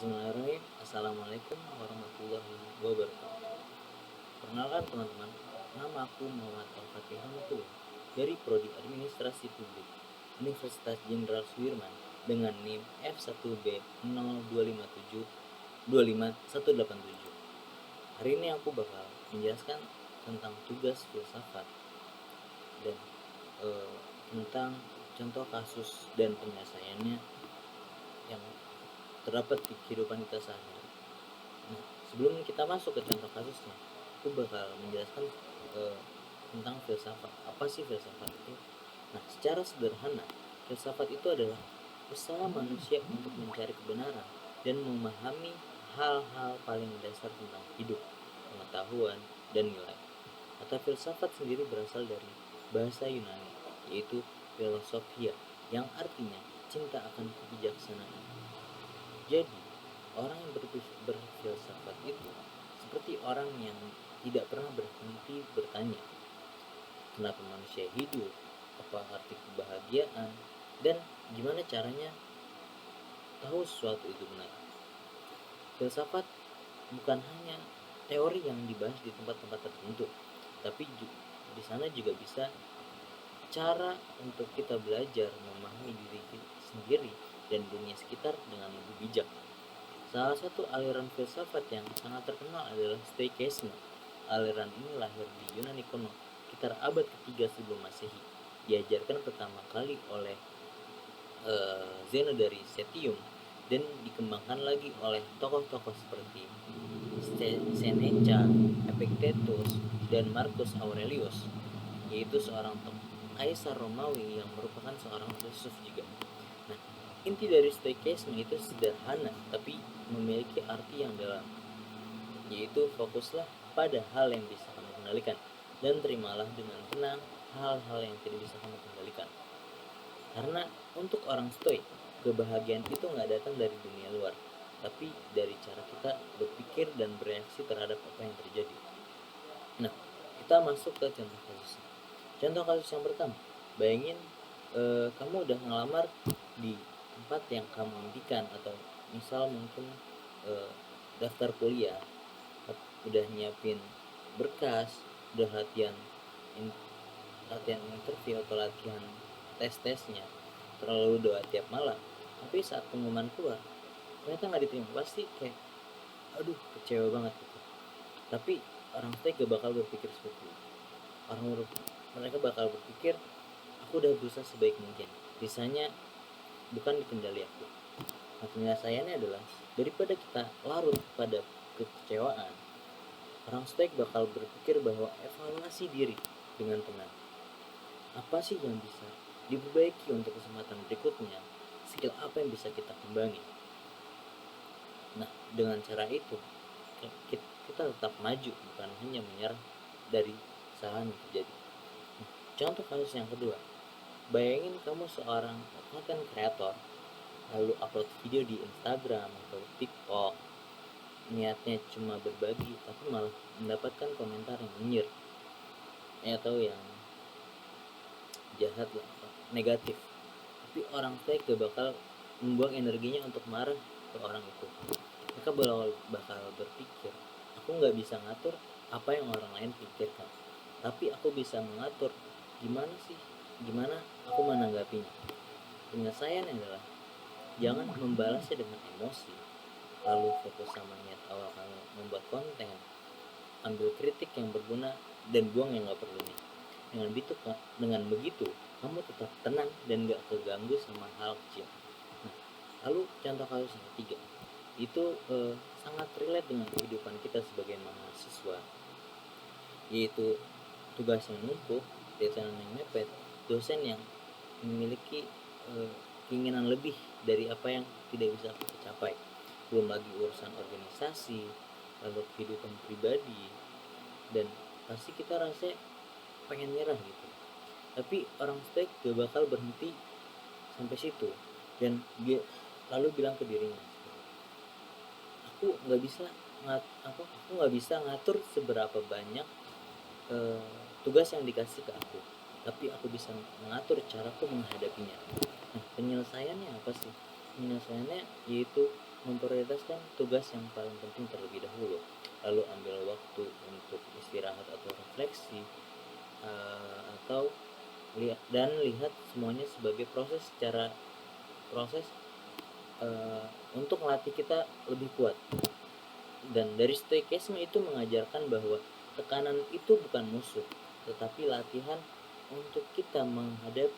Bismillahirrahmanirrahim. Assalamualaikum warahmatullahi wabarakatuh. Perkenalkan teman-teman, nama aku Muhammad Al-Fatih Hamatul dari Prodi Administrasi Publik Universitas Jenderal Sudirman dengan NIM F1B025725187. Hari ini aku bakal menjelaskan tentang tugas filsafat dan tentang contoh kasus dan penyelesaiannya yang terdapat di kehidupan kita sehari-hari. Nah, sebelum kita masuk ke contoh kasusnya, aku bakal menjelaskan tentang filsafat. Apa sih filsafat itu? Nah, secara sederhana, filsafat itu adalah usaha manusia untuk mencari kebenaran dan memahami hal-hal paling dasar tentang hidup, pengetahuan, dan nilai. Kata filsafat sendiri berasal dari bahasa Yunani, yaitu filosofia, yang artinya cinta akan kebijaksanaan. Jadi, orang yang berfilsafat itu seperti orang yang tidak pernah berhenti bertanya, kenapa manusia hidup, apa arti kebahagiaan, dan gimana caranya tahu sesuatu itu benar. Filsafat bukan hanya teori yang dibahas di tempat-tempat tertentu, tapi di sana juga bisa cara untuk kita belajar memahami diri sendiri dan dunia sekitar dengan lebih bijak. Salah satu aliran filsafat yang sangat terkenal adalah Stoicisme. Aliran ini lahir di Yunani kuno sekitar abad ketiga sebelum Masehi. Diajarkan pertama kali oleh Zeno dari Citium dan dikembangkan lagi oleh tokoh-tokoh seperti Seneca, Epictetus, dan Marcus Aurelius, yaitu seorang kaisar Romawi yang merupakan seorang filsuf juga. Nah, inti dari Stoicisme itu sederhana tapi memiliki arti yang dalam, yaitu fokuslah pada hal yang bisa kamu kendalikan dan terimalah dengan tenang hal-hal yang tidak bisa kamu kendalikan. Karena untuk orang Stoik, kebahagiaan itu nggak datang dari dunia luar, tapi dari cara kita berpikir dan bereaksi terhadap apa yang terjadi. Nah, kita masuk ke contoh kasusnya. Contoh kasus yang pertama, bayangin kamu udah ngelamar di tempat yang kamu impikan, atau misal mungkin daftar kuliah, udah nyiapin berkas, udah latihan interview atau latihan tes-tesnya, terlalu doa tiap malam, tapi saat pengumuman keluar ternyata nggak diterima, pasti kayak aduh kecewa banget gitu. Tapi orang tua gak bakal berpikir seperti itu. Mereka bakal berpikir, aku udah berusaha sebaik mungkin, sisanya bukan di kendali aku. Nah, penyelesaiannya adalah daripada kita larut pada kekecewaan, orang stoik bakal berpikir bahwa evaluasi diri dengan tenang. Apa sih yang bisa diperbaiki untuk kesempatan berikutnya? Skill apa yang bisa kita kembangin? Nah, dengan cara itu kita tetap maju, bukan hanya menyerah dari kesalahan yang terjadi. Nah, contoh kasus yang kedua, bayangin kamu seorang content creator, lalu upload video di Instagram atau TikTok, niatnya cuma berbagi tapi malah mendapatkan komentar yang nyinyir atau yang jahat lah, negatif. Tapi orang fake gak bakal membuang energinya untuk marah ke orang itu. Mereka bakal berpikir, aku nggak bisa ngatur apa yang orang lain pikirkan, tapi aku bisa mengatur gimana aku menanggapinya. Penyelesaian adalah jangan membalasnya dengan emosi, lalu fokus sama niat awal kamu membuat konten, ambil kritik yang berguna dan buang yang gak perlunya. Dengan begitu kamu tetap tenang dan gak keganggu sama hal kecil. Nah, lalu contoh kasus yang ketiga itu sangat relate dengan kehidupan kita sebagai mahasiswa, yaitu tugas yang numpuk, deadline yang mepet, dosen yang memiliki keinginan lebih dari apa yang tidak bisa kita capai, belum lagi urusan organisasi, lalu kehidupan pribadi, dan pasti kita rasa pengen nyerah gitu. Tapi orang stoik gak bakal berhenti sampai situ, dan dia lalu bilang ke dirinya, aku nggak bisa ngatur seberapa banyak tugas yang dikasih ke aku, tapi aku bisa mengatur caraku menghadapinya. Nah, penyelesaiannya apa sih? Penyelesaiannya yaitu memprioritaskan tugas yang paling penting terlebih dahulu, lalu ambil waktu untuk istirahat atau refleksi, atau lihat semuanya sebagai proses untuk melatih kita lebih kuat. Dan dari stoikisme itu mengajarkan bahwa tekanan itu bukan musuh, tetapi latihan untuk kita mengatas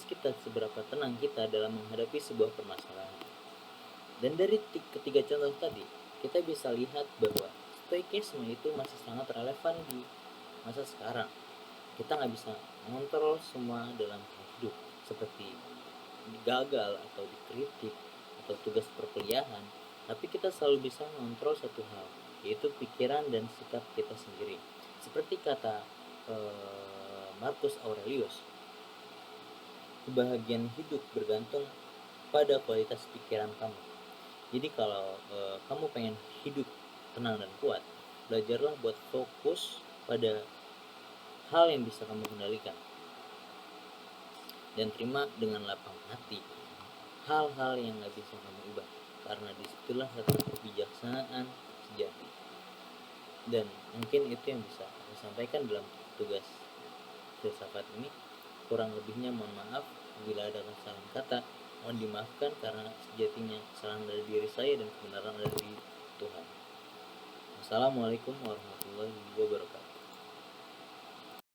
kita seberapa tenang kita dalam menghadapi sebuah permasalahan. Dan dari ketiga contoh tadi, kita bisa lihat bahwa stoikisme itu masih sangat relevan di masa sekarang. Kita nggak bisa mengontrol semua dalam hidup, seperti gagal atau dikritik atau tugas perkuliahan, tapi kita selalu bisa mengontrol satu hal, yaitu pikiran dan sikap kita sendiri. Seperti kata Marcus Aurelius, kebahagiaan hidup bergantung pada kualitas pikiran kamu. Jadi kalau kamu pengen hidup tenang dan kuat, belajarlah buat fokus pada hal yang bisa kamu kendalikan, dan terima dengan lapang hati hal-hal yang gak bisa kamu ubah, karena disitulah letak kebijaksanaan sejati. Dan mungkin itu yang bisa aku sampaikan dalam tugas filsafat ini. Kurang lebihnya mohon maaf. Bila ada kesalahan kata, mohon dimaafkan, karena sejatinya kesalahan dari diri saya dan kebenaran dari Tuhan. Assalamualaikum warahmatullahi wabarakatuh.